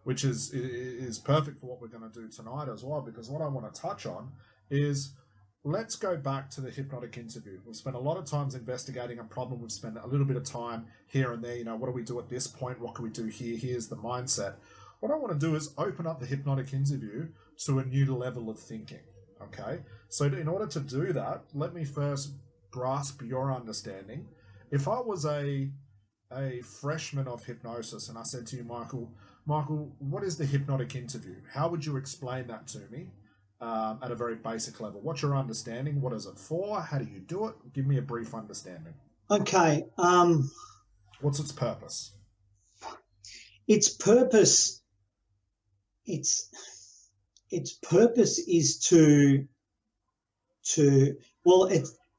Which is perfect for what we're going to do tonight as well, because what I want to touch on is, let's go back to the hypnotic interview. We've spent a lot of times investigating a problem. We've spent a little bit of time here and there. What do we do at this point? What can we do here? Here's the mindset. What I want to do is open up the hypnotic interview to a new level of thinking. Okay? So in order to do that, let me first grasp your understanding. If I was a freshman of hypnosis and I said to you, Michael, what is the hypnotic interview? How would you explain that to me at a very basic level? What's your understanding? What is it for? How do you do it? Give me a brief understanding. Okay. What's its purpose? Its purpose is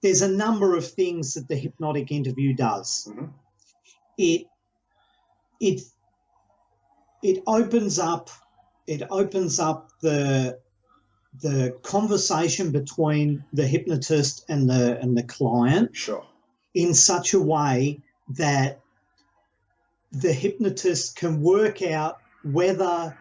there's a number of things that the hypnotic interview does. Mm-hmm. It opens up the conversation between the hypnotist and the client. Sure. In such a way that the hypnotist can work out whether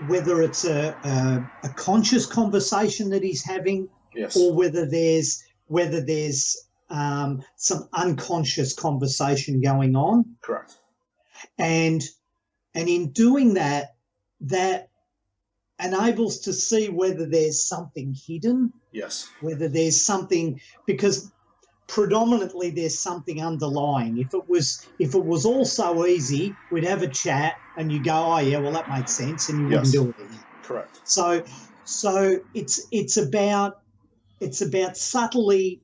it's a conscious conversation that he's having, yes, or whether there's some unconscious conversation going on. Correct. And in doing that enables to see whether there's something hidden. Yes. Whether there's something, because predominantly there's something underlying. If it was all so easy, we'd have a chat and you go, oh yeah, well that makes sense, and you wouldn't do it again. Correct. So it's about subtly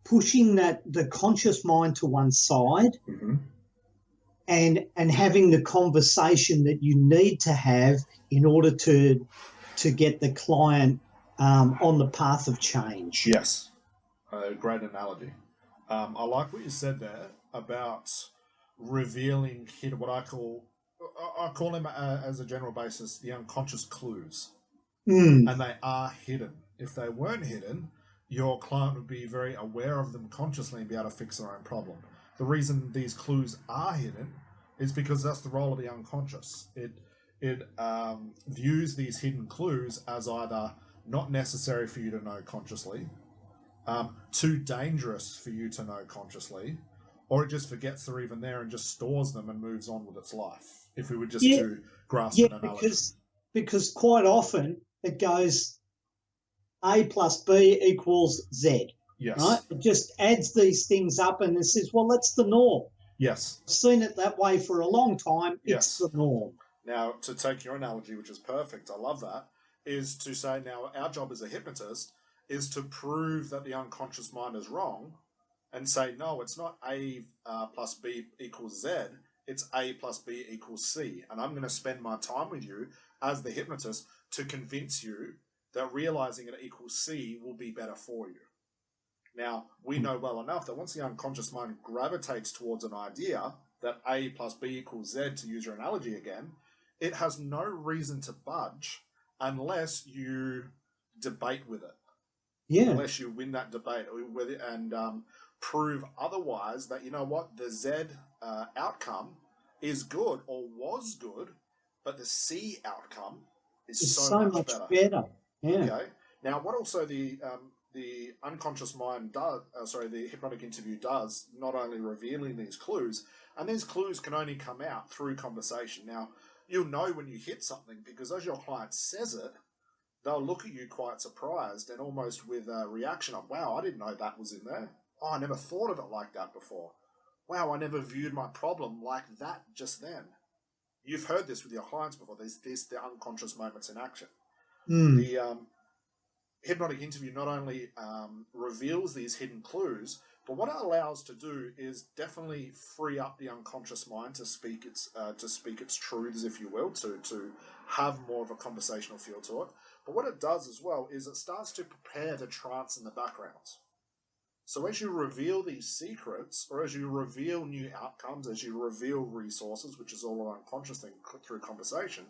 pushing the conscious mind to one side. Mm-hmm. and having the conversation that you need to have in order to get the client on the path of change. Yes, great analogy. I like what you said there about revealing what I call them as a general basis the unconscious clues, and they are hidden. If they weren't hidden, your client would be very aware of them consciously and be able to fix their own problem. The reason these clues are hidden is because that's the role of the unconscious. It views these hidden clues as either not necessary for you to know consciously, too dangerous for you to know consciously, or it just forgets they're even there and just stores them and moves on with its life. If we were just to grasp an analogy. Because quite often it goes A plus B equals Z. Yes. Right? It just adds these things up and it says, well, that's the norm. Yes. I've seen it that way for a long time. It's the norm. Now, to take your analogy, which is perfect, I love that, is to say now our job as a hypnotist is to prove that the unconscious mind is wrong and say, no, it's not A plus B equals Z, it's A plus B equals C. And I'm going to spend my time with you as the hypnotist to convince you that realizing it equals C will be better for you. Now, we know well enough that once the unconscious mind gravitates towards an idea that A plus B equals Z, to use your analogy again, it has no reason to budge unless you debate with it. Yeah. Unless you win that debate with it and prove otherwise that, you know what, the Z outcome is good or was good, but the C outcome is so much better. Yeah. Okay. Now, what also the unconscious mind does, the hypnotic interview does, not only revealing these clues, and these clues can only come out through conversation. Now, you'll know when you hit something because as your client says it, they'll look at you quite surprised and almost with a reaction of, wow, I didn't know that was in there. Oh, I never thought of it like that before. Wow, I never viewed my problem like that just then. You've heard this with your clients before. There's the unconscious moments in action. The hypnotic interview not only reveals these hidden clues, but what it allows to do is definitely free up the unconscious mind to speak its truths, if you will, to have more of a conversational feel to it. But what it does as well is it starts to prepare the trance in the background. So as you reveal these secrets, or as you reveal new outcomes, as you reveal resources, which is all an unconscious thing through conversation,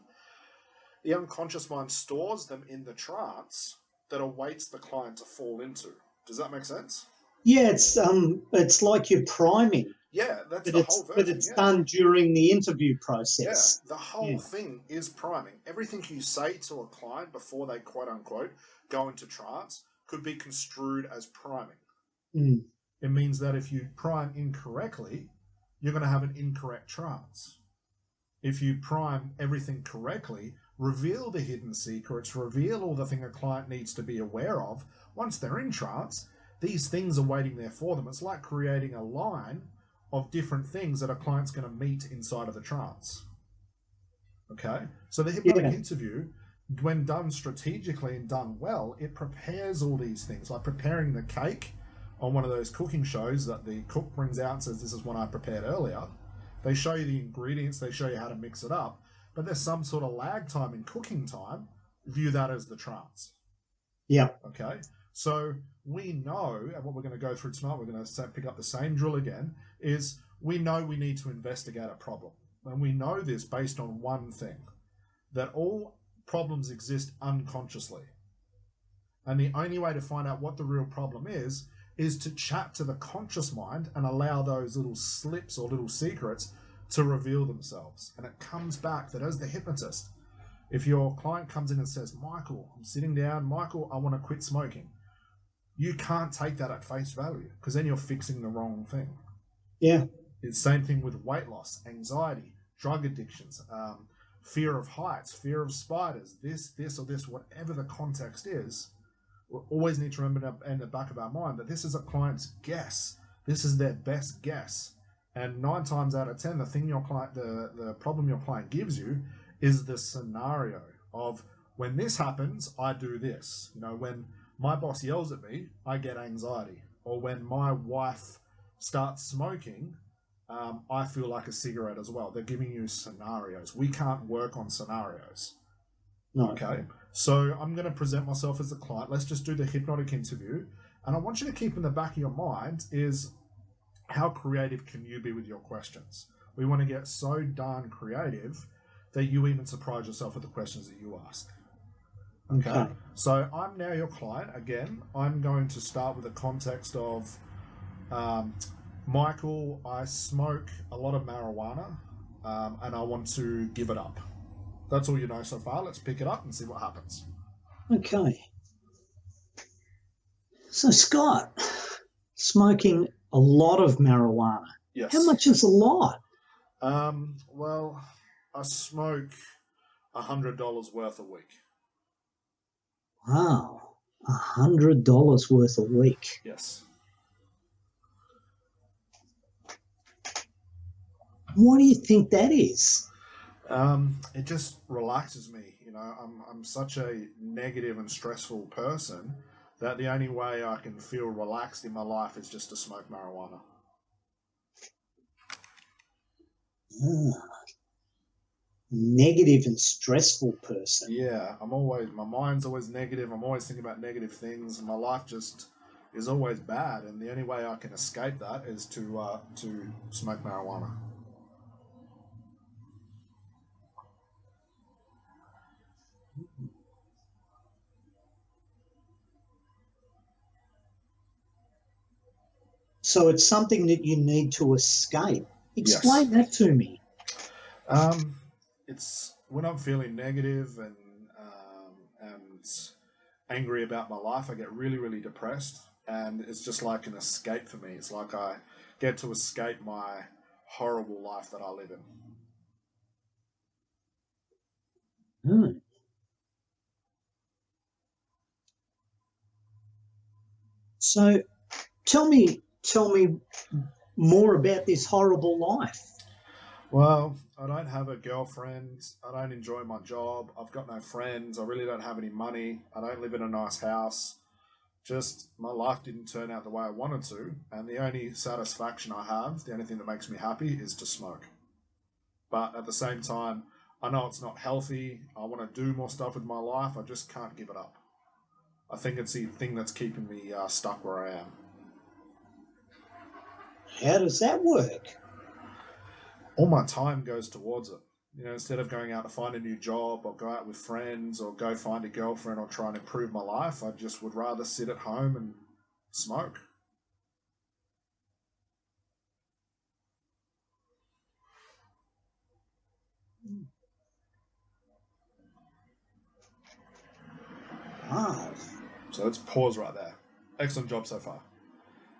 the unconscious mind stores them in the trance that awaits the client to fall into. Does that make sense? Yeah, it's like you're priming. Yeah, that's the whole version. But it's done during the interview Yeah, process. the whole thing is priming. Everything you say to a client before they quote unquote go into trance could be construed as priming. Mm. It means that if you prime incorrectly, you're going to have an incorrect trance. If you prime everything correctly, reveal the hidden secrets, reveal all the thing a client needs to be aware of, once they're in trance, these things are waiting there for them. It's like creating a line of different things that a client's going to meet inside of the trance. Okay? So the hypnotic interview, when done strategically and done well, it prepares all these things, like preparing the cake on one of those cooking shows that the cook brings out and says, this is what I prepared earlier. They show you the ingredients, they show you how to mix it up, but there's some sort of lag time in cooking time. View that as the trance. Yeah. Okay? So we know, and what we're going to go through tonight, we're going to pick up the same drill again, is we know we need to investigate a problem. And we know this based on one thing, that all problems exist unconsciously. And the only way to find out what the real problem is to chat to the conscious mind and allow those little slips or little secrets to reveal themselves. And it comes back that as the hypnotist, if your client comes in and says, Michael, I'm sitting down, Michael, I want to quit smoking, you can't take that at face value, because then you're fixing the wrong thing. Yeah. It's the same thing with weight loss, anxiety, drug addictions, fear of heights, fear of spiders, this, or this, whatever the context is. We always need to remember in the back of our mind that this is a client's guess. This is their best guess. And 9 times out of 10, the thing your client, the problem your client gives you is the scenario of, when this happens, I do this. You know, when my boss yells at me, I get anxiety. Or when my wife starts smoking, I feel like a cigarette as well. They're giving you scenarios. We can't work on scenarios. No. Okay. So I'm going to present myself as the client. Let's just do the hypnotic interview. And I want you to keep in the back of your mind is, how creative can you be with your questions? We want to get so darn creative that you even surprise yourself with the questions that you ask. Okay. So I'm now your client. Again, I'm going to start with the context of, Michael, I smoke a lot of marijuana, and I want to give it up. That's all you know so far. Let's pick it up and see what happens. Okay. So, Scott, smoking a lot of marijuana. Yes. How much is a lot? Well, I smoke $100 worth a week. Wow. $100 worth a week. Yes. What do you think that is? It just relaxes me. You know, I'm such a negative and stressful person that the only way I can feel relaxed in my life is just to smoke marijuana. Negative and stressful person. Yeah, my mind's always negative. I'm always thinking about negative things. My life just is always bad, and the only way I can escape that is to smoke marijuana. So it's something that you need to escape. Explain that to me. It's when I'm feeling negative and angry about my life, I get really, really depressed, and it's just like an escape for me. It's like I get to escape my horrible life that I live in. So tell me more about this horrible life. Well, I don't have a girlfriend. I don't enjoy my job. I've got no friends. I really don't have any money. I don't live in a nice house. Just my life didn't turn out the way I wanted to. And the only satisfaction I have, the only thing that makes me happy is to smoke. But at the same time, I know it's not healthy. I want to do more stuff with my life. I just can't give it up. I think it's the thing that's keeping me stuck where I am. How does that work? All my time goes towards it. You know, instead of going out to find a new job or go out with friends or go find a girlfriend or try and improve my life, I just would rather sit at home and smoke. Wow. So let's pause right there. Excellent job so far.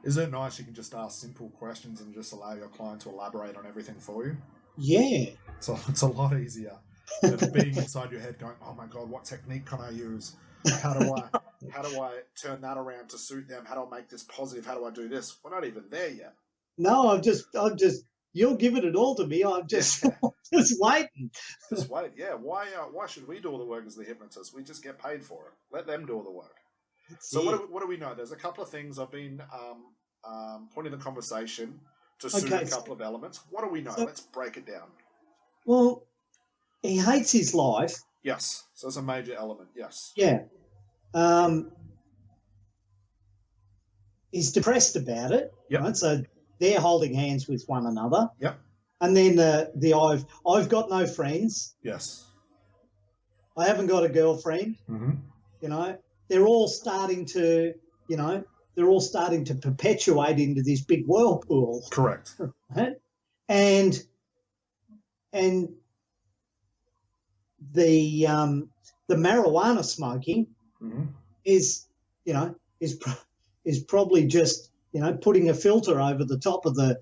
Isn't it nice you can just ask simple questions and just allow your client to elaborate on everything for you? Yeah. So it's a lot easier than being inside your head going, oh my God, what technique can I use? How do I turn that around to suit them? How do I make this positive? How do I do this? We're not even there yet. No, I'm just, you're giving it all to me. I'm just, just waiting. Just wait. Yeah. Why should we do all the work as the hypnotist? We just get paid for it. Let them do all the work. So what do we know? There's a couple of things I've been pointing the conversation to suit a couple of elements. What do we know? Let's break it down. Well, he hates his life. Yes. So it's a major element. Yes. Yeah. He's depressed about it. Yep. Right? So they're holding hands with one another. Yep. And then I've got no friends. Yes. I haven't got a girlfriend. Mm-hmm. You know, they're all starting to perpetuate into this big whirlpool. Correct. Right? And the marijuana smoking is probably just, putting a filter over the top of the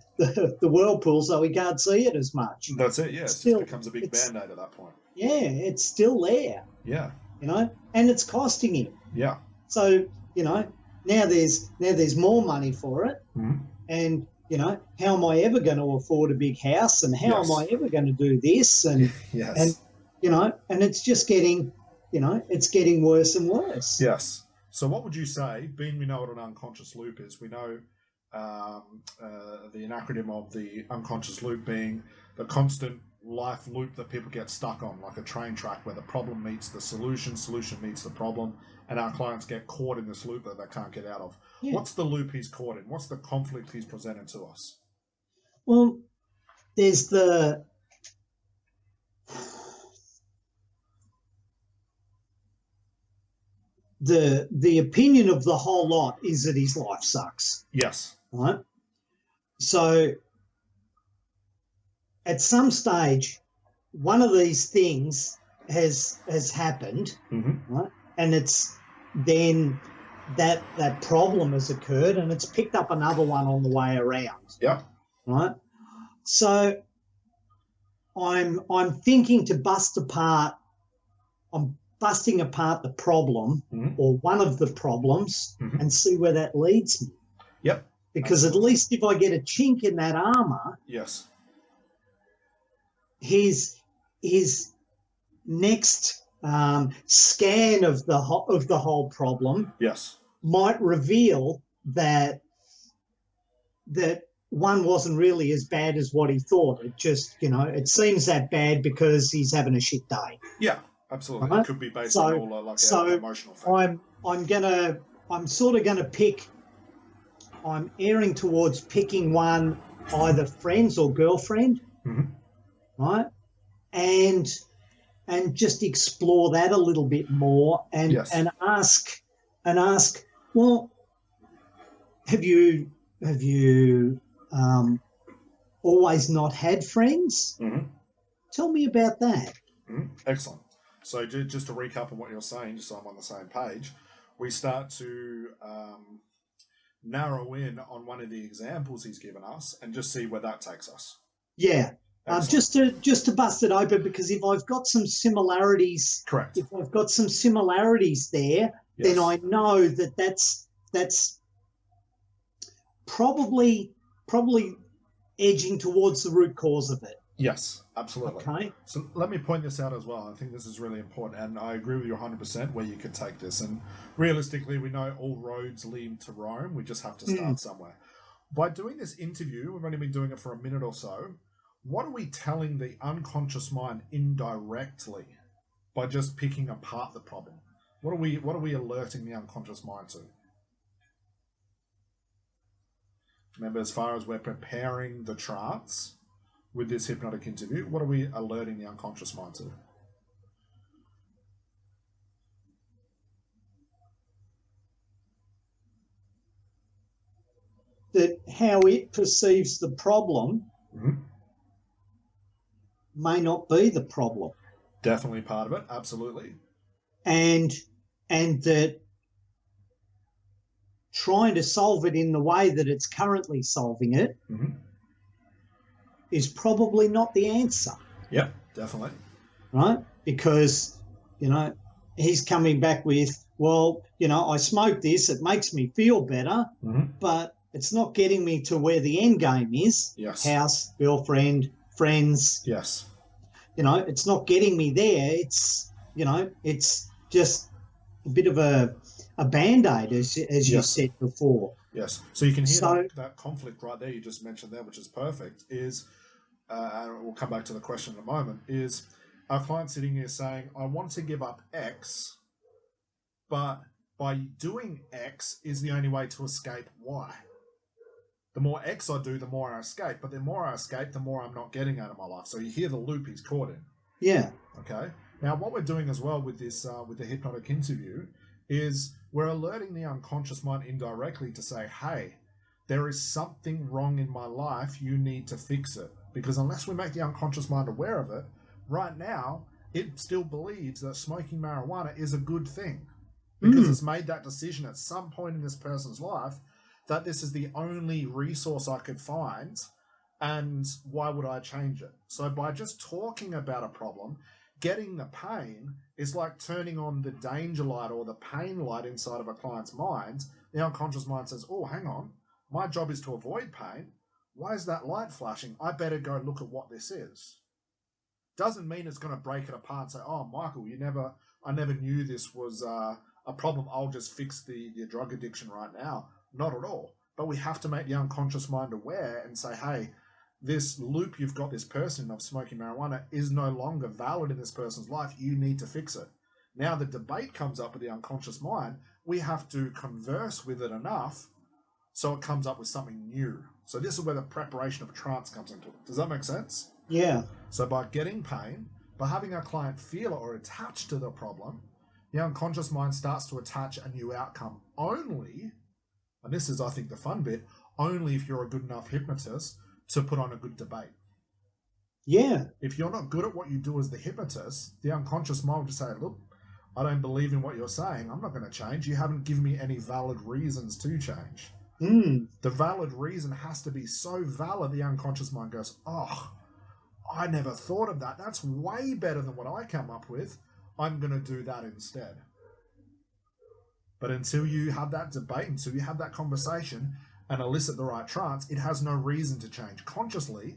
whirlpool so he can't see it as much. That's it, yeah. It just becomes a big Band-Aid at that point. Yeah, it's still there. Yeah. And it's costing him. Yeah. So, now there's more money for it. Mm-hmm. And, how am I ever going to afford a big house? And how am I ever going to do this? And, yes. and it's just getting, it's getting worse and worse. Yes. So what would you say, being we know what an unconscious loop is, we know the acronym of the unconscious loop being the constant life loop that people get stuck on, like a train track where the problem meets the solution meets the problem, and our clients get caught in this loop that they can't get out of. Yeah. What's the loop he's caught in? What's the conflict he's presented to us? Well, there's the opinion of the whole lot is that his life sucks. Yes. Right? So at some stage, one of these things has happened, right? And it's then that problem has occurred, and it's picked up another one on the way around. Yeah. Right. So I'm thinking to bust apart. I'm busting apart the problem or one of the problems and see where that leads me. Yep. Because at least if I get a chink in that armor, yes, his next scan of the whole problem, yes, might reveal that one wasn't really as bad as what he thought. It just, it seems that bad because he's having a shit day. Yeah, absolutely. Right? It could be based on all our emotional things. I'm erring towards picking one, either friends or girlfriend, right? And just explore that a little bit more and ask, well, have you always not had friends? Tell me about that. Excellent. So just to recap on what you're saying, just so I'm on the same page, we start to narrow in on one of the examples he's given us and just see where that takes us. Yeah. Just to bust it open, because if I've got some similarities, correct. If I've got some similarities there, then I know that's probably edging towards the root cause of it. Yes, absolutely. Okay. So let me point this out as well. I think this is really important, and I agree with you 100% where you could take this. And realistically, we know all roads lead to Rome. We just have to start somewhere. By doing this interview, we've only been doing it for a minute or so. What are we telling the unconscious mind indirectly by just picking apart the problem? What are we alerting the unconscious mind to? Remember, as far as we're preparing the trance, with this hypnotic interview? What are we alerting the unconscious mind to? That how it perceives the problem may not be the problem. Definitely part of it, absolutely. And that trying to solve it in the way that it's currently solving it is probably not the answer. Yep, definitely. Right? Because, he's coming back with, well, I smoke this, it makes me feel better, but it's not getting me to where the end game is. Yes. House, girlfriend, friends. Yes. It's not getting me there. It's, it's just a bit of a Band-Aid, as you said before. Yes. So you can hear that conflict right there you just mentioned there, which is perfect, is, and we'll come back to the question in a moment, is our client sitting here saying, I want to give up X, but by doing X is the only way to escape Y. The more X I do, the more I escape. But the more I escape, the more I'm not getting out of my life. So you hear the loop he's caught in. Yeah. Okay. Now, what we're doing as well with this, with the hypnotic interview, is we're alerting the unconscious mind indirectly to say, hey, there is something wrong in my life. You need to fix it. Because unless we make the unconscious mind aware of it, right now, it still believes that smoking marijuana is a good thing. Because it's made that decision at some point in this person's life that this is the only resource I could find, and why would I change it? So by just talking about a problem, getting the pain is like turning on the danger light or the pain light inside of a client's mind. The unconscious mind says, oh, hang on, my job is to avoid pain. Why is that light flashing? I better go look at what this is. Doesn't mean it's going to break it apart and say, oh, Michael, I never knew this was a problem. I'll just fix the drug addiction right now. Not at all. But we have to make the unconscious mind aware and say, hey, this loop you've got this person of smoking marijuana is no longer valid in this person's life. You need to fix it. Now the debate comes up with the unconscious mind. We have to converse with it enough so it comes up with something new. So this is where the preparation of trance comes into it. Does that make sense? Yeah. So by getting pain, by having our client feel it or attach to the problem, the unconscious mind starts to attach a new outcome only, and this is, I think, the fun bit, only if you're a good enough hypnotist to put on a good debate. Yeah. If you're not good at what you do as the hypnotist, the unconscious mind will just say, look, I don't believe in what you're saying. I'm not going to change. You haven't given me any valid reasons to change. The valid reason has to be so valid, the unconscious mind goes, oh, I never thought of that. That's way better than what I come up with. I'm going to do that instead. But until you have that debate, until you have that conversation and elicit the right trance, it has no reason to change. Consciously,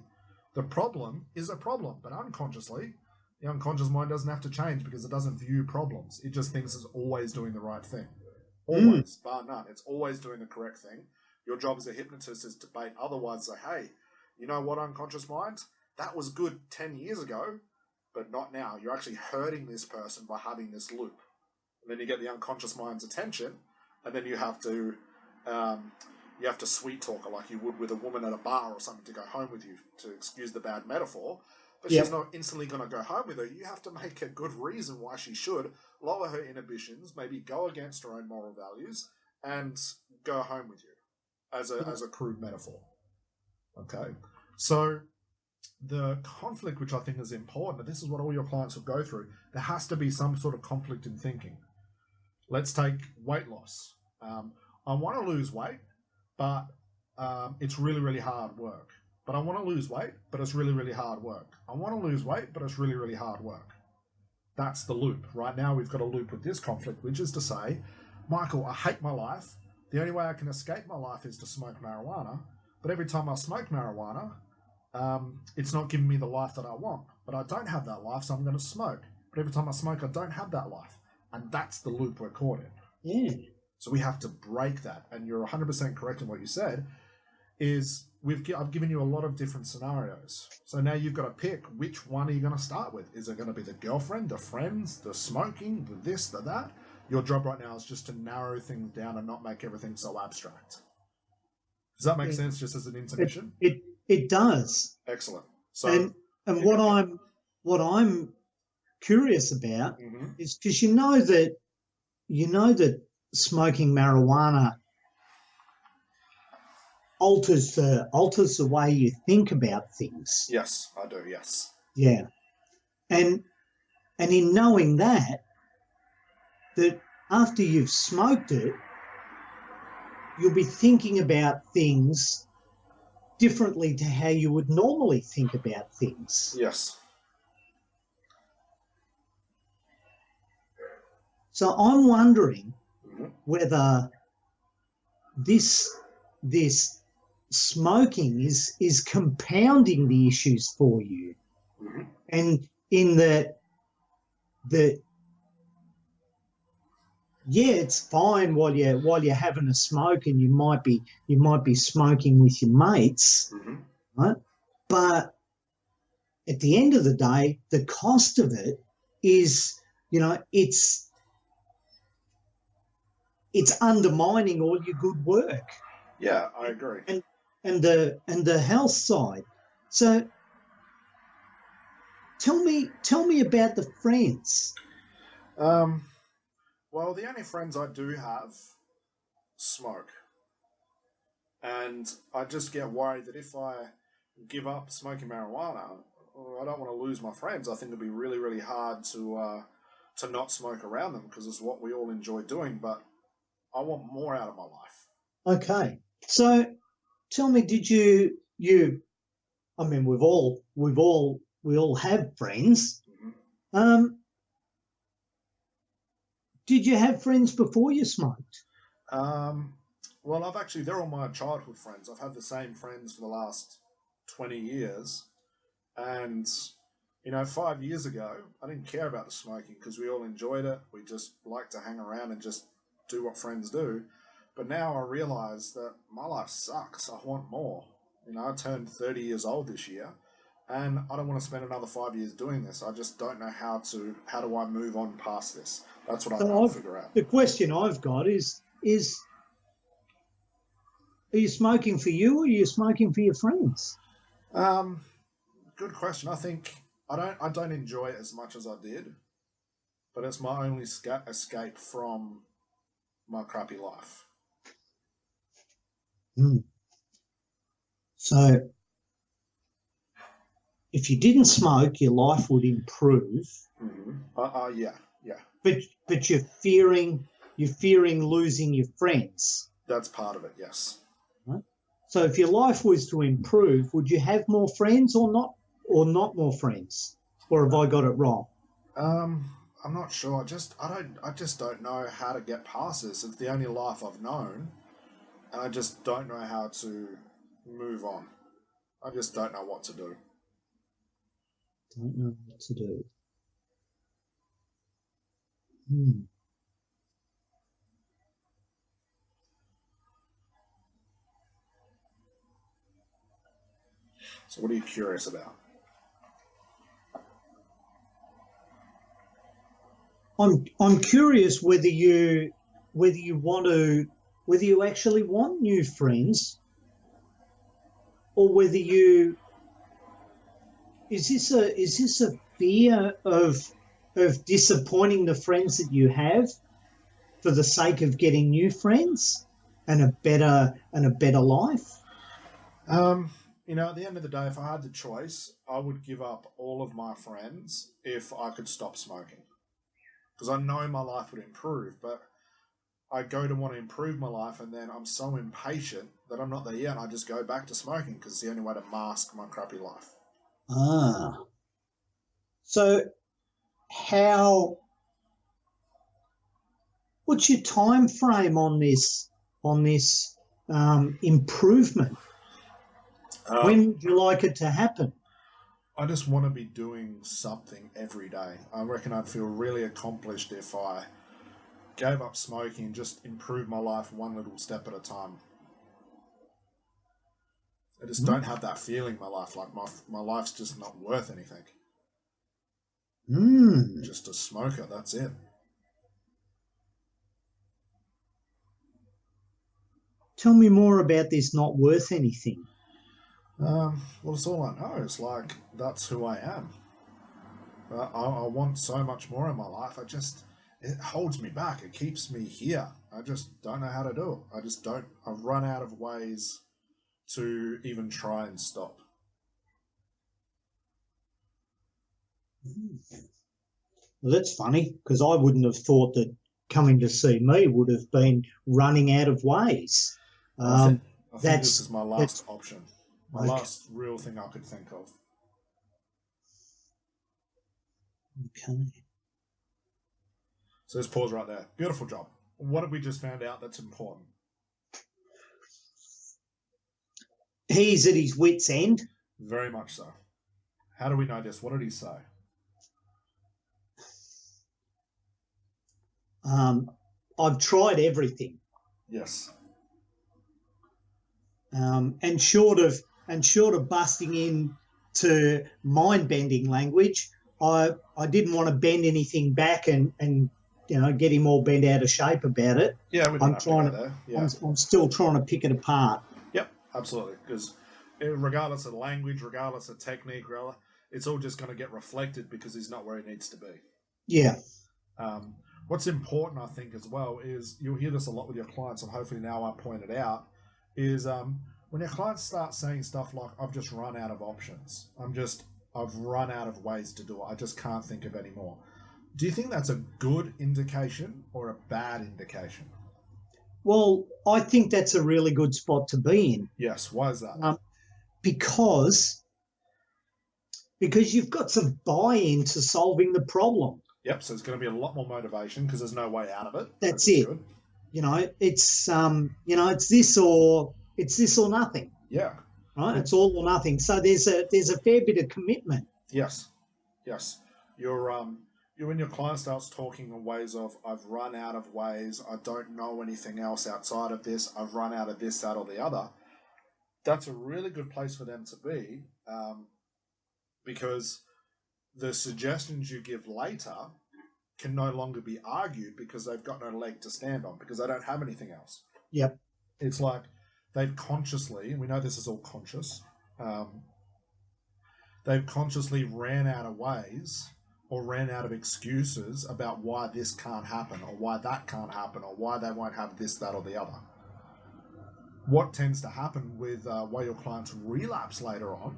the problem is a problem, but unconsciously, the unconscious mind doesn't have to change because it doesn't view problems. It just thinks it's always doing the right thing. Always, bar none. It's always doing the correct thing. Your job as a hypnotist is to debate otherwise. Say, hey, you know what, unconscious mind? That was good 10 years ago, but not now. You're actually hurting this person by having this loop. And then you get the unconscious mind's attention, and then you have to sweet talk her like you would with a woman at a bar or something to go home with you, to excuse the bad metaphor. But she's not instantly going to go home with her. You have to make a good reason why she should lower her inhibitions, maybe go against her own moral values, and go home with you, as a crude metaphor. Okay, so the conflict, which I think is important, and this is what all your clients will go through, there has to be some sort of conflict in thinking. Let's take weight loss. I want to lose weight, but it's really, really hard work. But I want to lose weight, but it's really, really hard work. I want to lose weight, but it's really, really hard work. That's the loop. Right now we've got a loop with this conflict, which is to say, Michael, I hate my life. The only way I can escape my life is to smoke marijuana. But every time I smoke marijuana, it's not giving me the life that I want. But I don't have that life, so I'm going to smoke. But every time I smoke, I don't have that life. And that's the loop we're caught in. Yeah. So we have to break that. And you're 100% correct in what you said, is I've given you a lot of different scenarios. So now you've got to pick, which one are you going to start with? Is it going to be the girlfriend, the friends, the smoking, the this, the that? Your job right now is just to narrow things down and not make everything so abstract. Does that make sense, just as an intermission? It does. Excellent. So, and what I'm curious about mm-hmm. is because you know that smoking marijuana alters the way you think about things. Yes, I do. Yes. Yeah, and in knowing that after you've smoked it, you'll be thinking about things differently to how you would normally think about things. Yes. So I'm wondering Mm-hmm. whether this smoking is compounding the issues for you, Mm-hmm. and in that yeah, it's fine while you're having a smoke, and you might be smoking with your mates, Mm-hmm. right? But at the end of the day, the cost of it is, it's undermining all your good work. Yeah, I agree. And the health side. So tell me about the friends. Well, the only friends I do have smoke. And I just get worried that if I give up smoking marijuana, I don't want to lose my friends. I think it'd be really, really hard to not smoke around them because it's what we all enjoy doing. But I want more out of my life. Okay, so tell me, did you? I mean, we all have friends. Mm-hmm. Did you have friends before you smoked? Well, they're all my childhood friends. I've had the same friends for the last 20 years. And, 5 years ago, I didn't care about the smoking because we all enjoyed it. We just liked to hang around and just do what friends do. But now I realise that my life sucks. I want more. I turned 30 years old this year, and I don't want to spend another 5 years doing this. I just don't know how do I move on past this? That's what I can't figure out. The question I've got is are you smoking for you, or are you smoking for your friends? Good question. I think I don't enjoy it as much as I did, but it's my only escape from my crappy life. So if you didn't smoke, your life would improve. Mm-hmm. Yeah. But you're fearing losing your friends. That's part of it, yes. Right? So if your life was to improve, would you have more friends or not more friends? Or have I got it wrong? I'm not sure. I just don't know how to get past this. It's the only life I've known, and I just don't know how to move on. I just don't know what to do. Don't know what to do. So what are you curious about? I'm curious whether you actually want new friends, or whether is this a fear of disappointing the friends that you have for the sake of getting new friends and a better life? At the end of the day, if I had the choice, I would give up all of my friends if I could stop smoking. Because I know my life would improve, but I go to want to improve my life, and then I'm so impatient that I'm not there yet, and I just go back to smoking because it's the only way to mask my crappy life. So what's your time frame on this improvement? When would you like it to happen? I just want to be doing something every day. I reckon I'd feel really accomplished if I gave up smoking and just improved my life one little step at a time. I just don't have that feeling in my life. Like my life's just not worth anything. Just a smoker, that's it. Tell me more about this not worth anything. Well, it's all I know. It's like, that's who I am. I want so much more in my life. It holds me back. It keeps me here. I just don't know how to do it. I've run out of ways to even try and stop. Well, that's funny, because I wouldn't have thought that coming to see me would have been running out of ways. I think this is my last that's option. My okay. last real thing I could think of. Okay. So let's pause right there. Beautiful job. What have we just found out that's important? He's at his wit's end. Very much so. How do we know this? What did he say? I've tried everything. Yes. And short of busting into mind-bending language, I didn't want to bend anything back and get him all bent out of shape about it. Yeah, we don't have to go there. Yeah. I'm still trying to pick it apart. Yep, absolutely. Because regardless of language, regardless of technique, it's all just going to get reflected because he's not where he needs to be. Yeah. What's important, I think, as well, is you'll hear this a lot with your clients, and hopefully now I pointed out, is when your clients start saying stuff like, I've just run out of options. I've run out of ways to do it. I just can't think of any more. Do you think that's a good indication or a bad indication? Well, I think that's a really good spot to be in. Yes. Why is that? Because you've got some buy-in to solving the problem. Yep. So there's going to be a lot more motivation because there's no way out of it. That's it. Good. It's it's this or nothing. Yeah. Right. It's all or nothing. So there's a fair bit of commitment. Yes. Yes. When your client starts talking in ways of, I've run out of ways, I don't know anything else outside of this, I've run out of this, that, or the other, that's a really good place for them to be, because the suggestions you give later can no longer be argued because they've got no leg to stand on, because they don't have anything else. Yep. It's like they've consciously, and we know this is all conscious, they've consciously ran out of ways or ran out of excuses about why this can't happen or why that can't happen or why they won't have this, that, or the other. What tends to happen with why your clients relapse later on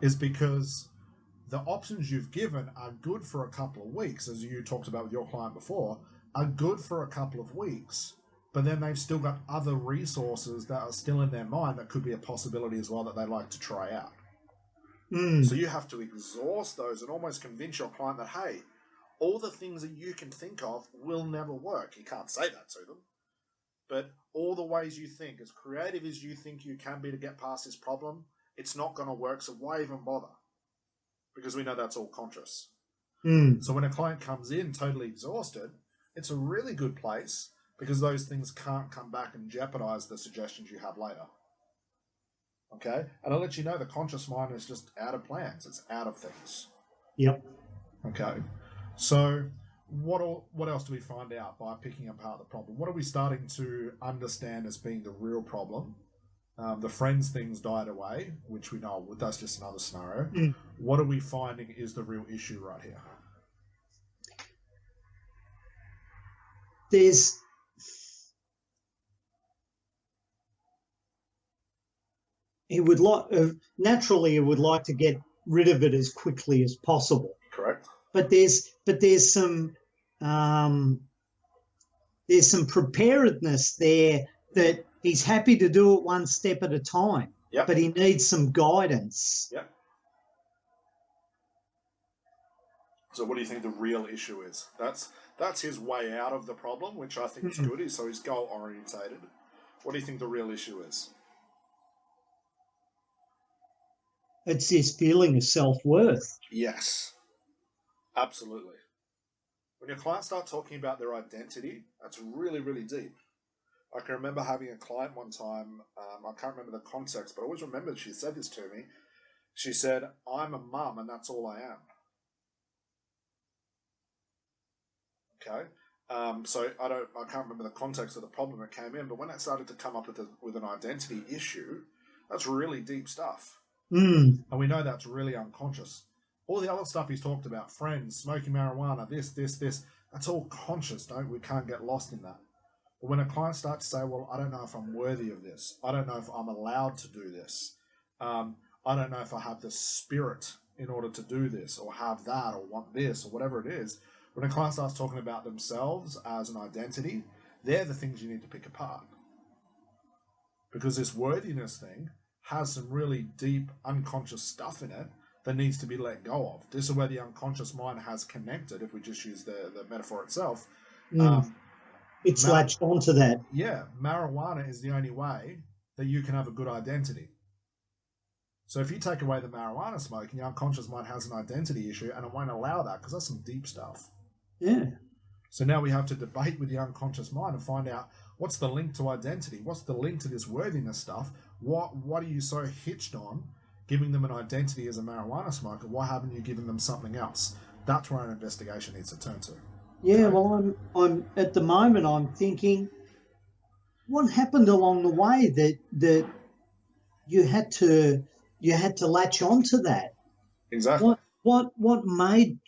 is because the options you've given are good for a couple of weeks, as you talked about with your client before, are good for a couple of weeks, but then they've still got other resources that are still in their mind that could be a possibility as well that they'd like to try out. So you have to exhaust those and almost convince your client that, hey, all the things that you can think of will never work. You can't say that to them. But all the ways you think, as creative as you think you can be to get past this problem, it's not going to work, so why even bother? Because we know that's all conscious. So when a client comes in totally exhausted, it's a really good place because those things can't come back and jeopardize the suggestions you have later. Okay? And I'll let you know the conscious mind is just out of plans. It's out of things. Yep. Okay. So what else do we find out by picking apart the problem? What are we starting to understand as being the real problem? The friends things died away, which we know that's just another scenario. What are we finding is the real issue right here? He would like to get rid of it as quickly as possible. Correct. But there's some preparedness there that he's happy to do it one step at a time. Yep. But he needs some guidance. Yep. So what do you think the real issue is? That's his way out of the problem, which I think is good. So he's goal orientated. What do you think the real issue is? It's this feeling of self-worth. Yes, absolutely. When your clients start talking about their identity, that's really, really deep. I can remember having a client one time, I can't remember the context, but I always remember she said this to me. She said, I'm a mum and that's all I am. Okay? So I can't remember the context of the problem that came in, but when it started to come up with an identity issue, that's really deep stuff. Mm. And we know that's really unconscious. All the other stuff he's talked about, friends, smoking marijuana, this, that's all conscious. We can't get lost in that. But when a client starts to say, well, I don't know if I'm worthy of this. I don't know if I'm allowed to do this. I don't know if I have the spirit in order to do this or have that or want this or whatever it is. When a client starts talking about themselves as an identity, they're the things you need to pick apart. Because this worthiness thing has some really deep unconscious stuff in it that needs to be let go of. This is where the unconscious mind has connected, if we just use the metaphor itself. It's latched onto that. Yeah, marijuana is the only way that you can have a good identity. So if you take away the marijuana smoking, the unconscious mind has an identity issue, and it won't allow that because that's some deep stuff. Yeah. So now we have to debate with the unconscious mind and find out what's the link to identity? What's the link to this worthiness stuff? What are you so hitched on giving them an identity as a marijuana smoker? Why haven't you given them something else? That's where an investigation needs to turn to. Yeah, well, I'm at the moment I'm thinking, what happened along the way that you had to latch onto that? Exactly. What made